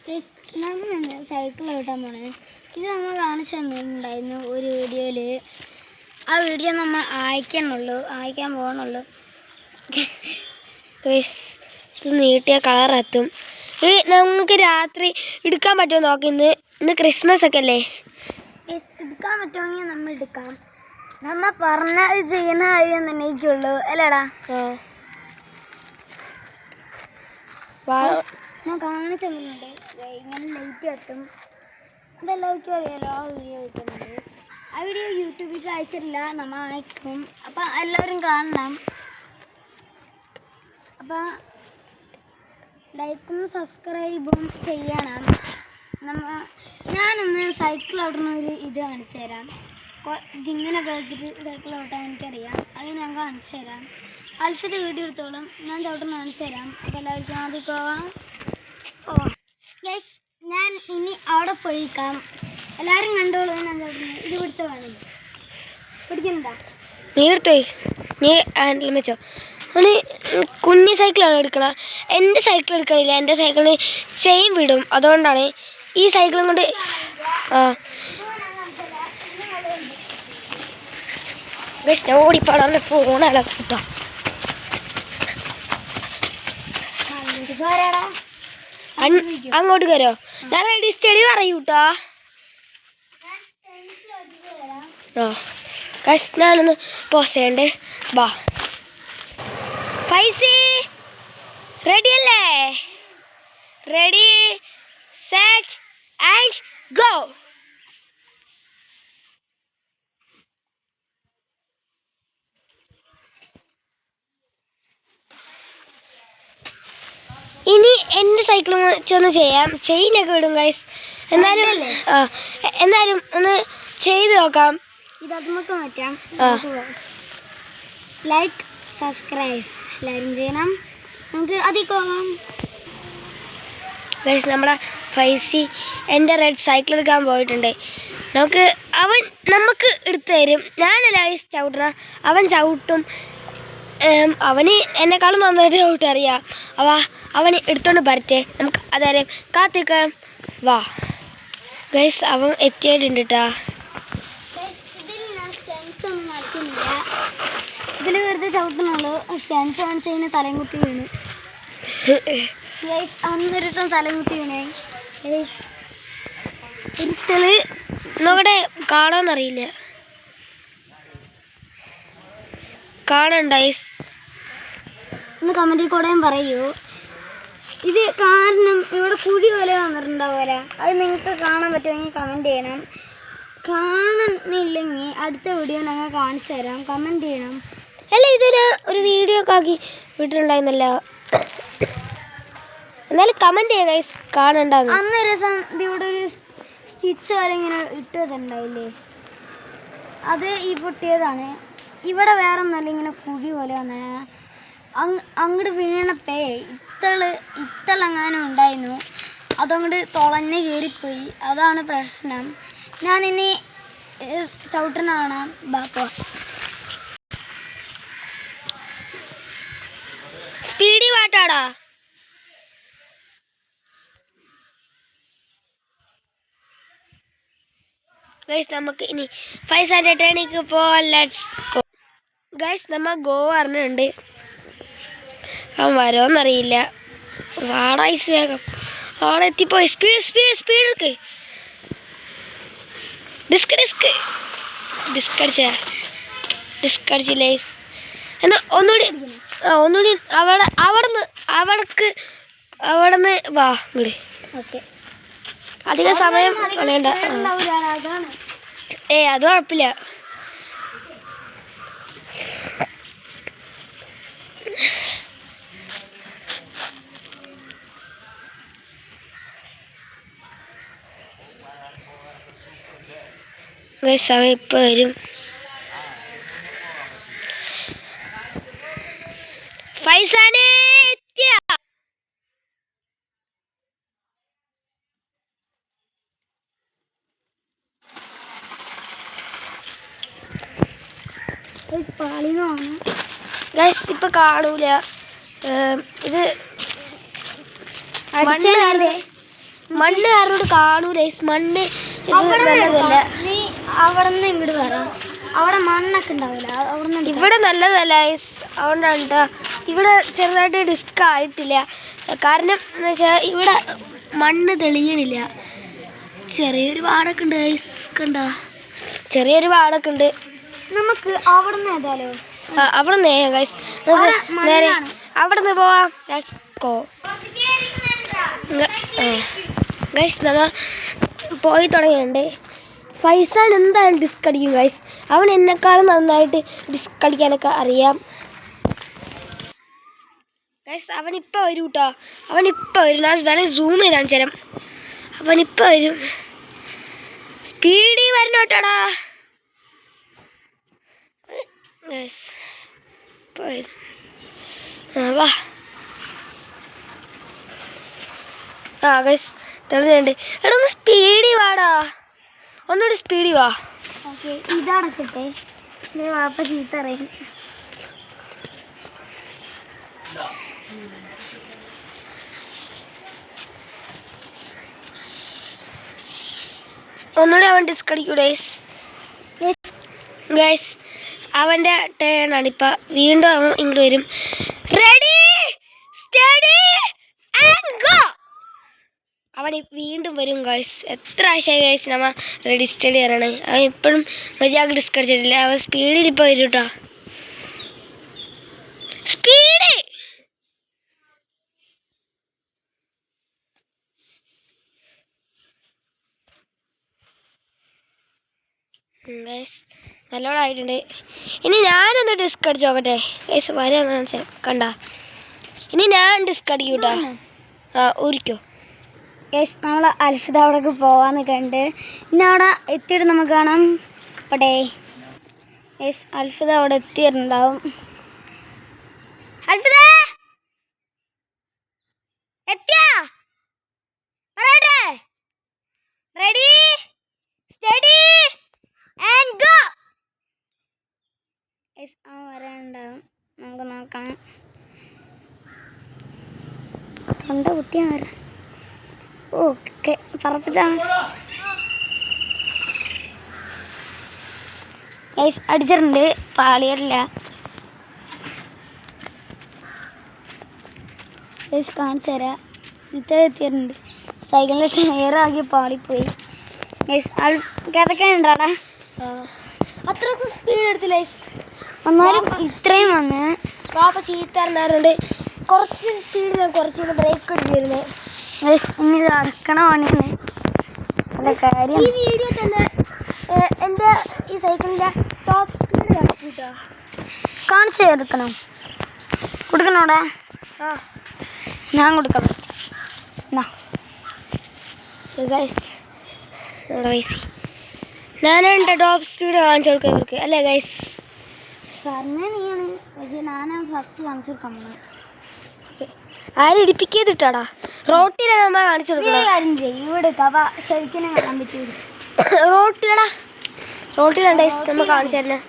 നമ്മൾ സൈക്കിൾ ഓട്ടാൻ പോണേ. ഇത് നമ്മൾ കാണിച്ചു തന്നിട്ടുണ്ടായിരുന്നു ഒരു വീഡിയോയിൽ. ആ വീഡിയോ നമ്മൾ അയക്കാൻ പോകണുള്ളൂ. ഇത് നീട്ടിയ കളറെത്തും. ഇത് നമുക്ക് രാത്രി എടുക്കാൻ പറ്റുമോ നോക്കി. ഇന്ന് ക്രിസ്മസ് ഒക്കെ അല്ലേ. എടുക്കാൻ പറ്റുമെങ്കിൽ നമ്മൾ എടുക്കാം. നമ്മ പറഞ്ഞത് ചെയ്യുന്ന കാര്യം തന്നെ എനിക്കുള്ളൂ അല്ലേടാ. ഞാൻ കാണിച്ചു തന്നിട്ടുണ്ട്. ഇങ്ങനെ ലൈറ്റ് എത്തും. അതെല്ലാവർക്കും അറിയാലോ. ആ വീഡിയോ കിട്ടുന്നുണ്ട്. ആ വീഡിയോ യൂട്യൂബിൽ അയച്ചിട്ടില്ല, നമ്മൾ അയക്കും. അപ്പം എല്ലാവരും കാണണം. അപ്പം ലൈക്കും സബ്സ്ക്രൈബും ചെയ്യണം. ഞാനൊന്ന് സൈക്കിൾ ഓടുന്ന ഒരു ഇത് കാണിച്ചു തരാം. ഇതിങ്ങനെ വെച്ചിട്ട് സൈക്കിൾ ഓട്ടാൻ എനിക്കറിയാം. അത് ഞാൻ കാണിച്ചു തരാം. അൽഫത്തെ വീഡിയോ എടുത്തോളും. ഞാൻ ചവിട്ടുന്ന കാണിച്ചു തരാം. അപ്പോൾ എല്ലാവർക്കും ആദ്യം പോവാം. ഗൈസ്, ഞാൻ ഇനി അവിടെ പോയിക്കാം. എല്ലാവരും കണ്ടോളൂ. ഞാൻ ചവിട്ടുന്നത് ഇത് പിടിച്ച വേണം. പിടിക്കുന്നുണ്ടോ? നീ എടുത്തോ. നീ ഹാൻഡിൽ വെച്ചോ. അവന് കുഞ്ഞി സൈക്കിളാണ് എടുക്കണം. എൻ്റെ സൈക്കിൾ എടുക്കണില്ല. എൻ്റെ സൈക്കിളിന് ചെയിൻ വിടും. അതുകൊണ്ടാണ് ഈ സൈക്കിളും കൊണ്ട്. ഞാൻ ഓടിപ്പാടാൻ്റെ ഫോണല്ല കേട്ടോ. അങ്ങോട്ട് കയറോ. ഞാൻ റെഡി സ്റ്റഡി പറയൂട്ടോ. ഞാനൊന്ന് പോസ്റ്റ് ചെയ്യണ്ട്. ബാ ഫൈസി, റെഡി അല്ലേ? Ready set and go. ഇനി എൻ്റെ സൈക്കിൾ വെച്ചൊന്ന് ചെയ്യാം. ചെയിനൊക്കെ വിടും ഗൈസ്. എന്നാലും ഒന്ന് ചെയ്ത് നോക്കാം. ഇത് അതുമൊക്കെ മാറ്റാം. ലൈക്ക് സബ്സ്ക്രൈബ് എല്ലാവരും ചെയ്യണം. നമുക്ക് അതിൽ പോകാം. ഗൈസ്, നമ്മുടെ ഫൈസി എൻ്റെ റെഡ് സൈക്കിൾ എടുക്കാൻ പോയിട്ടുണ്ട്. നമുക്ക് എടുത്തു തരും. ഞാനല്ല ഗൈസ് ചവിട്ടണം, അവൻ ചവിട്ടും. അവന് എന്നെക്കാളും നന്നായിട്ട് ചവിട്ടറിയാം. അവന് എടുത്തോണ്ട് വരട്ടെ. നമുക്ക് അതായത് കാത്തിക്കാം. വാ ഗൈസ്, അവൻ എത്തിയിട്ടുണ്ട് കേട്ടോ. ഇതിൽ വെറുതെ ചവിട്ടുന്നുള്ളൂ. സ്റ്റൻസ് കാണിച്ച് കഴിഞ്ഞാൽ തലയും കുത്തി വീണു. അന്നൊരു ദിവസം തലയും കുത്തി വീണേ. ഇരുട്ടല് നോക്കട്ടെ, കാണാന്നറിയില്ല. കാണണ്ട ഒന്ന് കമൻറ്റിൽ കൂടെയും പറയൂ. ഇത് കാരണം ഇവിടെ കുഴി പോലെ വന്നിട്ടുണ്ടാവുക. അത് നിങ്ങൾക്ക് കാണാൻ പറ്റുമെങ്കിൽ കമൻറ്റ് ചെയ്യണം. കാണുന്നില്ലെങ്കിൽ അടുത്ത വീഡിയോ ഞങ്ങൾ കാണിച്ചു തരാം. കമൻറ്റ് ചെയ്യണം. അല്ല, ഇതിന് ഒരു വീഡിയോ ഒക്കെ ആക്കി വിട്ടിട്ടുണ്ടായിരുന്നല്ല. എന്നാലും കമൻറ്റ് ചെയ്യാം ഗൈസ്, കാണണ്ടാന്ന്. അന്നൊരു ദിവസം ഇവിടെ ഒരു സ്റ്റിച്ച് പോലെ ഇങ്ങനെ ഇട്ട് വെച്ചിട്ടുണ്ടായില്ലേ, അത് ഈ പൊട്ടിയതാണ്. ഇവിടെ വേറെ ഒന്നല്ല, ഇങ്ങനെ കുഴി പോലെ വന്ന അങ്ങോട്ട് വീണപ്പേ ഇത്തളെങ്ങാനും ഉണ്ടായിരുന്നു. അതങ്ങോട്ട് തുളഞ്ഞ് കയറിപ്പോയി. അതാണ് പ്രശ്നം. ഞാനിനി ചവിട്ടനാണ് ബാപ്പ. സ്പീഡി പാട്ടാടാ. ഗൈസ്, നമുക്ക് ഇനി 5 ടേണിക്ക് പോവാം. Let's go. ഗൈസ്, നമ്മൾ ഗോ പറഞ്ഞിട്ടുണ്ട്. അവൻ വരുമോന്നറിയില്ല. വാടായിസ് വേഗം അവിടെ എത്തിപ്പോയി. സ്പീഡ് എടുക്ക്. ഡിസ്ക് അടിച്ചില്ലേ. എന്നാ ഒന്നുകൂടി അവിടുന്ന് വാ ഇങ്ങോട്ട്. അധികം സമയം കളയണ്ട. അത് കുഴപ്പമില്ല. സമയം ഇപ്പം വരും. ഫൈസാനെ എത്തിയ ഗൈസ് ഇപ്പം കാണൂല. ഇത് മണ്ണ് ആരോട് കാണൂല ഗൈസ്. മണ്ണ് നല്ലതല്ല. നീ അവിടെ നിന്ന് ഇങ്ങോട്ട് വരാം. അവിടെ മണ്ണൊക്കെ ഉണ്ടാവില്ല. അവിടെ ഇവിടെ നല്ലതല്ല ഗൈസ്. അതുകൊണ്ടാണ് കേട്ടോ. ഇവിടെ ചെറുതായിട്ട് ഡിസ്ക് ആയിട്ടില്ല. കാരണം എന്ന് വെച്ചാൽ ഇവിടെ മണ്ണ് തെളിയണില്ല. ചെറിയൊരു പാടൊക്കെ ഉണ്ട് ഗൈസ്. കണ്ടോ, ചെറിയൊരു പാടൊക്കെ ഉണ്ട്. നമുക്ക് അവിടെ നിന്ന് ഏതാലോ? അവിടെ നിന്ന് ഗൈസ് നമുക്ക് നേരെ അവിടെ നിന്ന് പോവാം. ഗൈസ് നമ്മ പോയി തുടങ്ങിയിട്ടുണ്ട്. ഫൈസാൻ എന്തായാലും ഡിസ്ക് അടിക്കും ഗൈസ്. അവൻ എന്നെക്കാളും നന്നായിട്ട് ഡിസ്ക് അടിക്കാനൊക്കെ അറിയാം ഗൈസ്. അവനിപ്പോൾ വരും കേട്ടോ. അവനിപ്പോൾ വരും. ഞാൻ വേണമെങ്കിൽ സൂം ചെയ്ത് കാണിച്ചു തരാം. അവനിപ്പോൾ വരും. സ്പീഡിൽ വരണം കേട്ടോടാ ഗൈസ്. ഇപ്പോൾ വരും. വാ. ഗൈസ് തെളിഞ്ഞുണ്ട്. എടാ ഒന്ന് സ്പീഡിൽ വാടാ. ഒന്നുകൂടി സ്പീഡിൽ വാ. ഓക്കെ, ഇതടക്കട്ടെ. വാപ്പ ചീത്ത അറിയും. ഒന്നുകൂടി അവൻ ഡിസ്ക് അടിക്കൂ ഗൈസ്. ഗൈസ് അവൻ്റെ ടേണാണ് ഇപ്പം. വീണ്ടും അവൻ ഇങ്ങോട്ട് വരും. Ready steady and go. അവൻ വീണ്ടും വരും ഗൈസ്. എത്ര ആശയായി ഗൈസ് നമ്മ റെഡി സ്റ്റഡി പറയണേ. അവൻ ഇപ്പോഴും മര്യാദ ഡിസ്ക് അടിച്ചിട്ടില്ല. അവൻ സ്പീഡിൽ ഇപ്പോൾ വരും കേട്ടോ. സ്പീഡ് ഗൈസ് നല്ലോണം ആയിട്ടുണ്ട്. ഇനി ഞാനൊന്ന് ഡിസ്ക് അടിച്ച് നോക്കട്ടെ ഗൈസ്. വരാൻ കണ്ട. ഇനി ഞാൻ ഡിസ്ക് അടിക്കും കേട്ടോ. ഊരിക്കോ ഗൈസ്. നമ്മൾ അൽഫിദ അവിടേക്ക് പോവാന്ന് കണ്ട് ഇനി അവിടെ എത്തിയിട്ട് നമുക്ക് കാണാം. പടേ ഗൈസ്, അൽഫിദ അവിടെ എത്തിയിട്ടുണ്ടാവും. അൽഫിദ എത്തിയാ? പറയട്ടെ. Ready steady and go. Guys അവൻ വരാനുണ്ടാവും. നമുക്ക് നോക്കാം. തൊണ്ട കുട്ടിയാ വരാം. ഓക്കെ, പറപ്പിച്ചാണ് ഗൈസ്. അടിച്ചിട്ടുണ്ട്. പാളിയല്ല ഗൈസ്. കാണിച്ചു തരാം. ഇത്ര എത്തിയിട്ടുണ്ട്. സൈക്കിളിൻ്റെ ടയറാക്കി പാളിപ്പോയി ഗൈസ്. കിതക്കാനുണ്ടാടാ. അത്രയ്ക്ക് സ്പീഡ് എടുത്തില്ല ഗൈസ്. എന്നാലും ഇത്രയും വന്ന് പാപ്പ ചീത്ത അറിഞ്ഞാറുണ്ട്. കുറച്ച് സ്പീഡിൽ കുറച്ച് ബ്രേക്ക് എടുത്തിരുന്നത്. ഇനി ഇത് അടക്കണ പണിയാണ് നല്ല കാര്യം. ഈ വീഡിയോ തന്നെ എൻ്റെ ഈ സൈക്കിളിൻ്റെ ടോപ്പ് സ്പീഡ് കാണിച്ചിട്ടോ. കാണിച്ചു എടുക്കണം. കൊടുക്കണോടാ? ഞാൻ കൊടുക്കാം. എന്നാ ഞാൻ എൻ്റെ ടോപ്പ് സ്പീഡ് കാണിച്ചു കൊടുക്കാൻ ഇവർക്ക് അല്ലേ ഗൈസ്? പറഞ്ഞ നീയാണ്, പക്ഷേ ഞാനാണ് ഫസ്റ്റ് കാണിച്ചു കൊടുക്കാൻ പോകുന്നത്. ആരും ഇടിപ്പിക്കാതിട്ടാടാ. റോട്ടിലാണ് നമ്മൾ കാണിച്ചു കൊടുക്കുന്നത്. കാര്യം ചെയ്യും. ഇവിടെ കവ ശരിക്കും കാണാൻ പറ്റൂല. റോട്ടിലടാ, റോട്ടിലുണ്ട് നമ്മൾ കാണിച്ചു തരുന്നത്.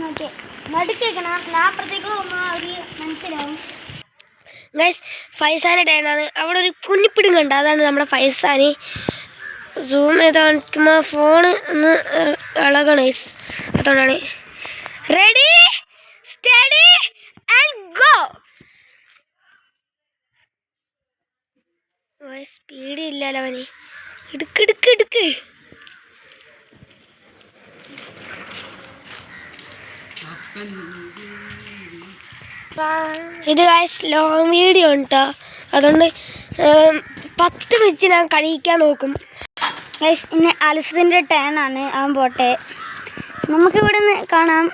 ഓക്കെ, നടുക്കേക്കണം. നാപ്പുറത്തേക്ക് പോകുമ്പോൾ അവർ മനസ്സിലാവും. ഗൈസ് ഫൈസാൻ്റെ ടൈമാണ്. അവിടെ ഒരു കുഞ്ഞിപ്പിടും കണ്ട, അതാണ് നമ്മുടെ ഫൈസാന്. സൂം ചെയ്ത് കാണിക്കുമ്പോൾ ഫോണ് ഒന്ന് ഇളകണം ഗൈസ്. അതുകൊണ്ടാണ്. Ready steady and go. Speed ഇല്ലല്ലോ അവന്. എടുക്ക് എടുക്ക് എടുക്ക്. ഇത് ഗൈസ് ലോങ് വീഡിയോ ഉണ്ട് കേട്ടോ. അതുകൊണ്ട് 10 മിനിറ്റ് ഞാൻ കഴിക്കാൻ നോക്കും ഗൈസ്. ഇനി അൽഫിദിൻ്റെ ടേണാണ്. അവൻ പോട്ടെ. നമുക്കിവിടെ നിന്ന് കാണാം.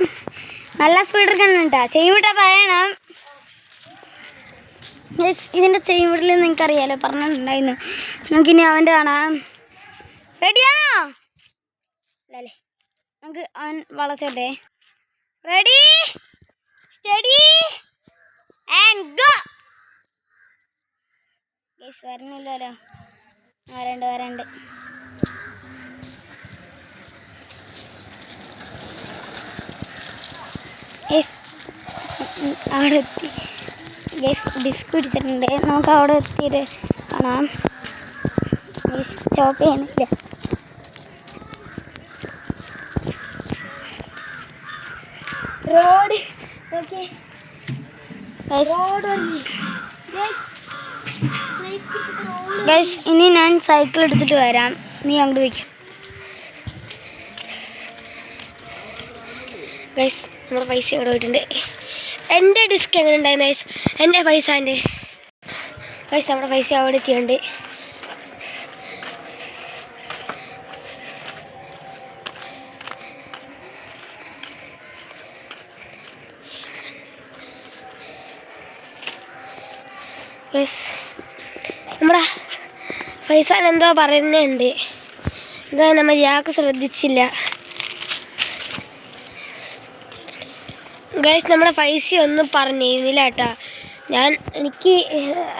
നല്ല സ്പീഡ് എടുക്കാനുണ്ടാ. ചെയ്യും വിട്ടാൽ പറയണം ഗൈസ്. ഇതിൻ്റെ ചെയ്യും വിടൽ നിങ്ങൾക്കറിയാലോ, പറഞ്ഞിട്ടുണ്ടായിരുന്നു. നമുക്കിനി അവൻ്റെ കാണാം. റെഡിയാണോ? അല്ലേ, നമുക്ക് അവൻ വളച്ചേ. Ready steady and go. Guys വരുന്നില്ലല്ലോ. വരണ്ട് അവിടെ എത്തി ഗൈസ്. ഡിസ്ക് പിടിച്ചിട്ടുണ്ട്. നമുക്ക് അവിടെ എത്തിയിട്ട് കാണാം. സ്റ്റോപ്പ് ചെയ്യണില്ല. റോഡ് ഓക്കെ ഗൈസ്, ഇനി ഞാൻ സൈക്കിൾ എടുത്തിട്ട് വരാം. നീ അങ്ങോട്ട് വയ്ക്കും. ഗൈസ് നമ്മുടെ പൈസ ഇവിടെ പോയിട്ടുണ്ട്. എൻ്റെ ഡിസ്ക് എങ്ങനെ ഉണ്ടായിരുന്നു ഗൈസ്? എൻ്റെ പൈസ ഗൈസ് നമ്മുടെ പൈസ അവിടെ എത്തിയുണ്ട്. ഗൈസ് നമ്മുടെ പൈസ എന്തോ പറയുന്നുണ്ട്. എന്താ നമ്മൾ യാക്ക് ശ്രദ്ധിച്ചില്ല. ഗൈസ് നമ്മുടെ പൈസ ഒന്നും പറഞ്ഞിരുന്നില്ല കേട്ടോ. എനിക്ക്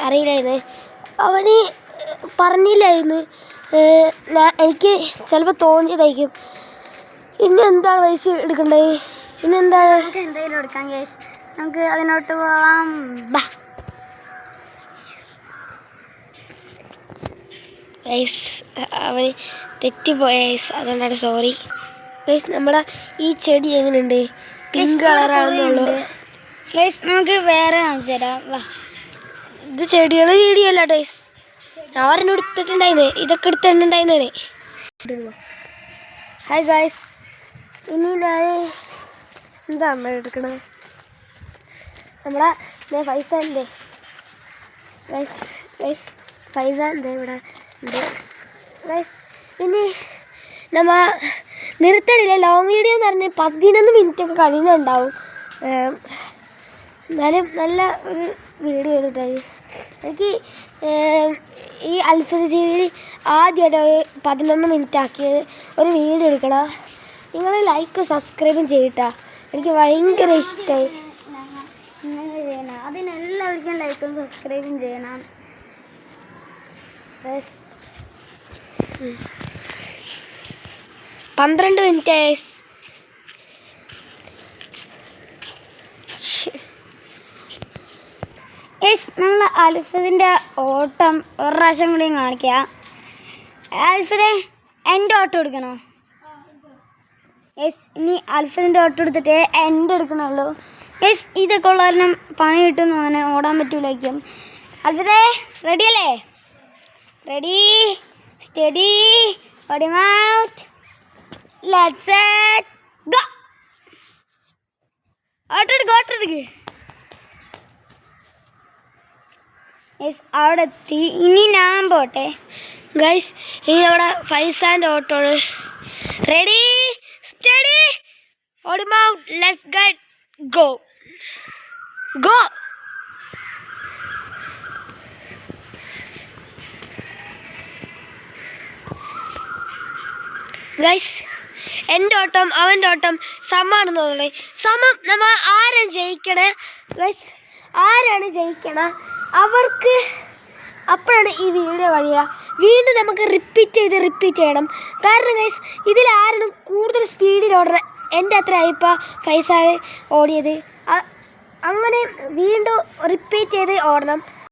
അറിയില്ലായിരുന്നു, അവന് പറഞ്ഞില്ലായിരുന്നു. എനിക്ക് ചിലപ്പോൾ തോന്നിയതായിരിക്കും. ഇനി എന്താണ് പൈസ എടുക്കേണ്ടത്? ഇനി എന്താണ്? നമുക്ക് എന്തെങ്കിലും എടുക്കാം ഗൈസ്. നമുക്ക് അതിനോട്ട് പോവാം. ബാ ഗൈസ് അവന് തെറ്റിപ്പോയ ഗൈസ്, അതുകൊണ്ടാണ് സോറി. ഗൈസ് നമ്മുടെ ഈ ചെടി എങ്ങനെയുണ്ട്? പിങ്ക് കളറാണെന്നുള്ളൂ ഗൈസ്. നമുക്ക് വേറെ കാണിച്ചു തരാം. വാ, ഇത് ചെടികളുടെ വീഡിയോ അല്ല ഗൈസ്. ഞാൻ ഒരെണ്ണം എടുത്തിട്ടുണ്ടായിരുന്നേ, ഇതൊക്കെ എടുത്തിട്ടുണ്ടായിരുന്നേ. ഹായ് ഗൈസ്, ഇനി ഞാൻ എന്താ അമ്മ എടുക്കണത്? നമ്മളെ പൈസ ഉണ്ട് ഗൈസ്. ഗൈസ് പൈസ ഉണ്ട് ഇവിടെ ഉണ്ട് ഗൈസ്. ഇനി നമ്മ നിർത്തണില്ല. ലോങ് വീഡിയോ എന്ന് പറഞ്ഞാൽ 11 മിനിറ്റൊക്കെ കഴിയുന്നുണ്ടാവും. എന്നാലും നല്ല ഒരു വീഡിയോ ചെയ്തിട്ടായി. എനിക്ക് ഈ അത്ഭുത ജീവിയിൽ ആദ്യമായിട്ട് 11 മിനിറ്റ് ആക്കിയത് ഒരു വീഡിയോ എടുക്കണം. നിങ്ങൾ ലൈക്കും സബ്സ്ക്രൈബും ചെയ്യട്ടാ. എനിക്ക് ഭയങ്കര ഇഷ്ടമായി. ഇങ്ങനെ ചെയ്യണം. അതിനെല്ലാവർക്കും ലൈക്കും സബ്സ്ക്രൈബും ചെയ്യണം. 12 മിനിറ്റ് നമ്മൾ അൽഫദിൻ്റെ ഓട്ടം ഒരു പ്രാവശ്യം കൂടി കാണിക്കുക. അൽഫദേ, എൻ്റെ ഓട്ടം എടുക്കണോ? ഇനി അൽഫദിൻ്റെ ഓട്ടം എടുത്തിട്ട് എൻ്റെ എടുക്കണുള്ളൂ. ഇതൊക്കെ ഉള്ള കാരണം പണി കിട്ടുന്നു. അങ്ങനെ ഓടാൻ പറ്റൂലായിരിക്കും. അൽഫദേ റെഡിയല്ലേ? Ready, steady, out, let's set go. ഓട്ടെടുക്ക്. അവിടെ എത്തി. ഇനി ഞാൻ പോട്ടെ ഗൈസ്. ഇനി നമ്മുടെ ഫൈസാൻ്റെ ഓട്ടോണ്. Ready, steady, out, let's get go. Guys എൻ്റെ ഓട്ടം അവൻ്റെ ഓട്ടം സമമാണെന്ന് തോന്നുന്നത്. സമം. നമ്മൾ ആരാണ് ജയിക്കണേ ഗൈസ്? ആരാണ് ജയിക്കണ അവർക്ക് അപ്പോഴാണ് ഈ വീഡിയോ കഴിയുക. വീണ്ടും നമുക്ക് റിപ്പീറ്റ് ചെയ്യണം. കാരണം ഗൈസ് ഇതിലാരാണ് കൂടുതൽ സ്പീഡിൽ ഓടണം? എൻ്റെ അത്ര ആയിപ്പോൾ പൈസ ഓടിയത്. അങ്ങനെ വീണ്ടും റിപ്പീറ്റ് ചെയ്ത് ഓടണം.